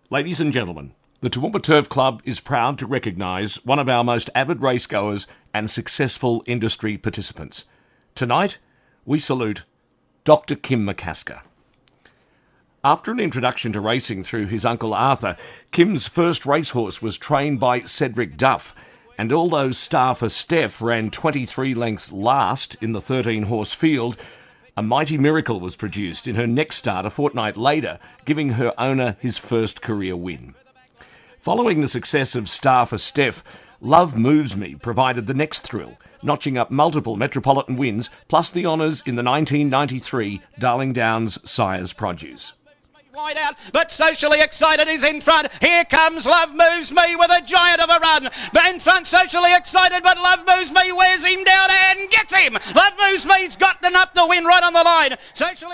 Ladies and gentlemen, the Toowoomba Turf Club is proud to recognise one of our most avid racegoers and successful industry participants. Tonight, we salute Dr. Kim McCasker. After an introduction to racing through his uncle Arthur, Kim's first racehorse was trained by Cedric Duff, and although Star for Steph ran 23 lengths last in the 13-horse field, a mighty miracle was produced in her next start a fortnight later, giving her owner his first career win. Following the success of Star for Steph, Love Moves Me provided the next thrill, notching up multiple Metropolitan wins, plus the honours in the 1993 Darling Downs Sires Produce. Wide out, but Socially Excited is in front. Here comes Love Moves Me with a giant of a run. In front, Socially Excited, but Love Moves Me wears him down and gets him. Love Moves Me's got enough to win right on the line.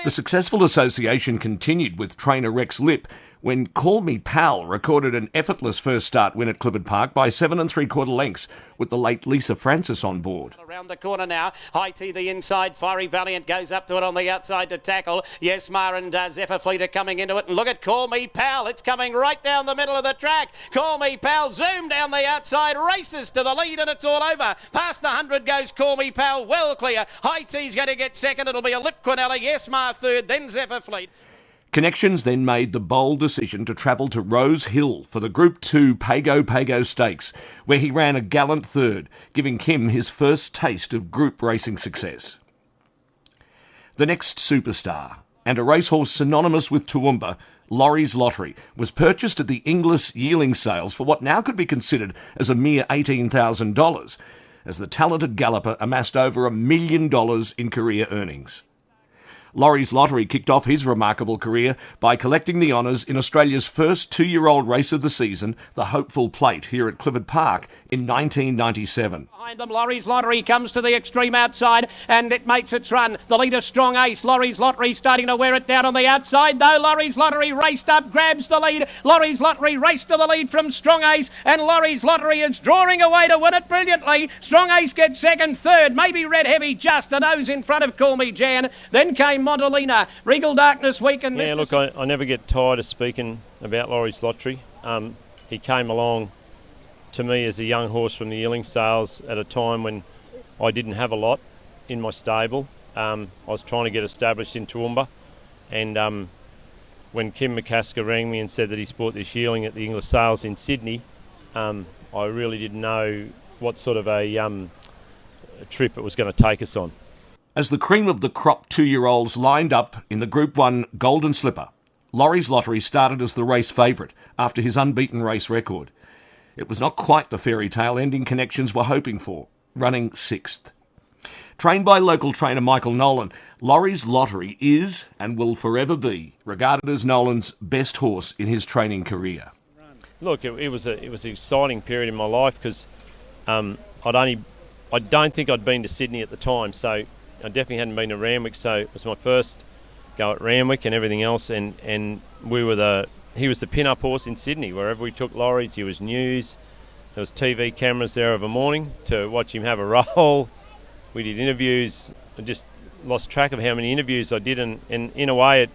The successful association continued with trainer Rex Lipp when Call Me Pal recorded an effortless first start win at Clifford Park by 7 3/4 lengths with the late Lisa Francis on board. Around the corner now, High Tea the inside, Fiery Valiant goes up to it on the outside to tackle. Yes, Mar and Zephyr Fleet are coming into it, and look at Call Me Pal, it's coming right down the middle of the track. Call Me Pal, zoom down the outside, races to the lead, and it's all over. Past the 100 goes Call Me Pal, well clear. High Tea's going to get second, it'll be a Lip Quinella, Yes, Mar third, then Zephyr Fleet. Connections then made the bold decision to travel to Rose Hill for the Group 2 Pago Stakes, where he ran a gallant third, giving Kim his first taste of group racing success. The next superstar, and a racehorse synonymous with Toowoomba, Laurie's Lottery, was purchased at the Inglis yearling sales for what now could be considered as a mere $18,000, as the talented galloper amassed over $1 million in career earnings. Laurie's Lottery kicked off his remarkable career by collecting the honours in Australia's first 2-year-old race of the season, the Hopeful Plate, here at Clifford Park in 1997. Behind them, Laurie's Lottery comes to the extreme outside and it makes its run. The leader, Strong Ace. Laurie's Lottery starting to wear it down on the outside, though. Laurie's Lottery raced up, grabs the lead. Laurie's Lottery raced to the lead from Strong Ace, and Laurie's Lottery is drawing away to win it brilliantly. Strong Ace gets second, third, maybe Red Heavy just a nose in front of Call Me Jan. Then came Montalina, Regal Darkness Weekend. Yeah, look, I never get tired of speaking about Laurie's Lottery. He came along to me as a young horse from the yearling sales at a time when I didn't have a lot in my stable. I was trying to get established in Toowoomba, and when Kim McCasker rang me and said that he's bought this yearling at the English sales in Sydney, I really didn't know what sort of a trip it was going to take us on. As the cream of the crop 2-year-olds lined up in the Group 1 Golden Slipper, Laurie's Lottery started as the race favourite after his unbeaten race record. It was not quite the fairy tale ending Connections were hoping for, running 6th. Trained by local trainer Michael Nolan, Laurie's Lottery is and will forever be regarded as Nolan's best horse in his training career. Look, it was an exciting period in my life because I don't think I'd been to Sydney at the time, so I definitely hadn't been to Randwick, so it was my first go at Randwick and everything else, and he was the pin-up horse in Sydney. Wherever we took Laurie's, he was news. There was TV cameras there of a morning to watch him have a roll. We did interviews. I just lost track of how many interviews I did, and in a way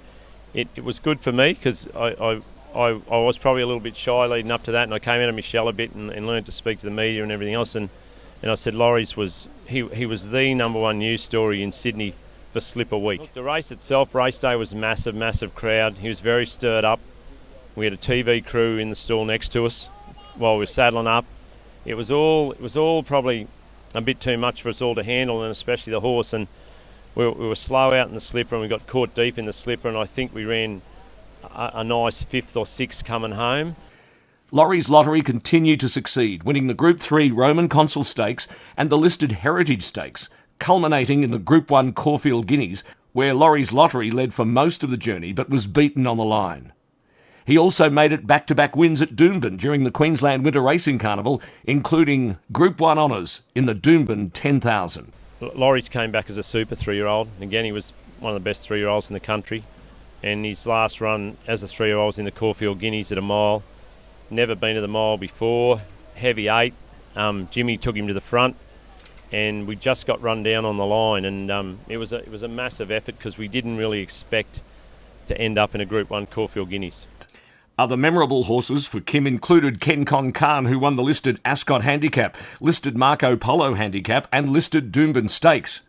it was good for me because I was probably a little bit shy leading up to that, and I came out of my shell a bit and learned to speak to the media and everything else, and I said Laurie's was he was the number one news story in Sydney for Slipper Week. Look, the race itself, race day, was massive crowd. He was very stirred up. We had a TV crew in the stall next to us while we were saddling up. It was all probably a bit too much for us all to handle, and especially the horse. And we were slow out in the slipper, and we got caught deep in the slipper, and I think we ran a nice 5th or 6th coming home. Laurie's Lottery continued to succeed, winning the Group 3 Roman Consul Stakes and the listed Heritage Stakes, culminating in the Group 1 Caulfield Guineas, where Laurie's Lottery led for most of the journey but was beaten on the line. He also made it back-to-back wins at Doomben during the Queensland Winter Racing Carnival, including Group 1 honours in the Doomben 10,000. Laurie's came back as a super 3-year-old. Again, he was one of the best 3-year-olds in the country. And his last run as a 3-year-old was in the Caulfield Guineas at a mile. Never been to the mile before. Heavy 8. Jimmy took him to the front, and we just got run down on the line. And it was a massive effort because we didn't really expect to end up in a Group 1 Caulfield Guineas. Other memorable horses for Kim included Ken Con Khan, who won the listed Ascot Handicap, listed Marco Polo Handicap and listed Doomben Stakes.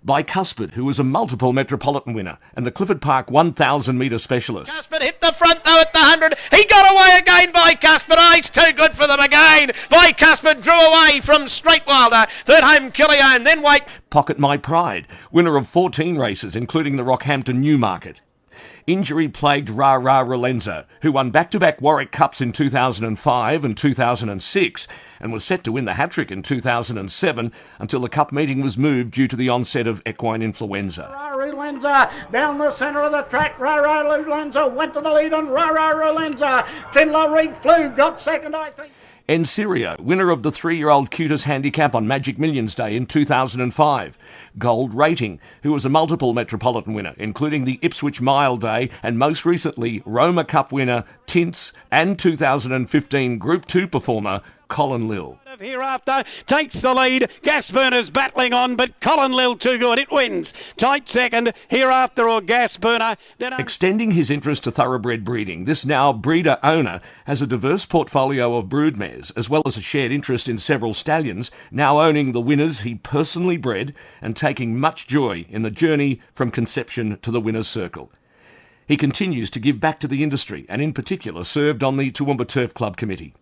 Bicuspid, who was a multiple Metropolitan winner and the Clifford Park 1,000 metre specialist. Bicuspid hit the front though at the 100. He got away again, Bicuspid. Oh, he's too good for them again. Bicuspid drew away from Straightwilder. Third home Killian, then Wait. Pocket My Pride, winner of 14 races, including the Rockhampton Newmarket. Injury-plagued Ra Ra Relenza, who won back-to-back Warwick Cups in 2005 and 2006 and was set to win the hat-trick in 2007 until the Cup meeting was moved due to the onset of equine influenza. Ra Ra Relenza down the centre of the track. Ra Ra Relenza went to the lead and Ra Ra Relenza. Finla Reed flew, got second, I think. Ensirio, winner of the 3-year-old Cutis Handicap on Magic Millions Day in 2005. Gold Rating, who was a multiple Metropolitan winner, including the Ipswich Mile Day and most recently Roma Cup winner, Tints, and 2015 Group 2 performer, Colin Lill. Hereafter takes the lead. Gas Burner's battling on, but Colin Lill too good. It wins. Tight second. Hereafter or Gas Burner. Extending his interest to thoroughbred breeding, this now breeder owner has a diverse portfolio of broodmares, as well as a shared interest in several stallions, now owning the winners he personally bred and taking much joy in the journey from conception to the winner's circle. He continues to give back to the industry and in particular served on the Toowoomba Turf Club Committee.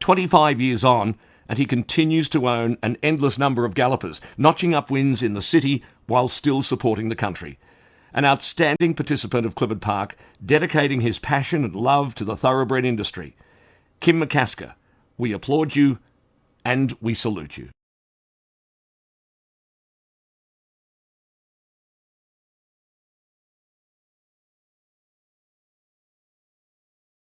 25 years on, and he continues to own an endless number of gallopers, notching up wins in the city while still supporting the country. An outstanding participant of Clifford Park, dedicating his passion and love to the thoroughbred industry. Kim McCasker, we applaud you and we salute you.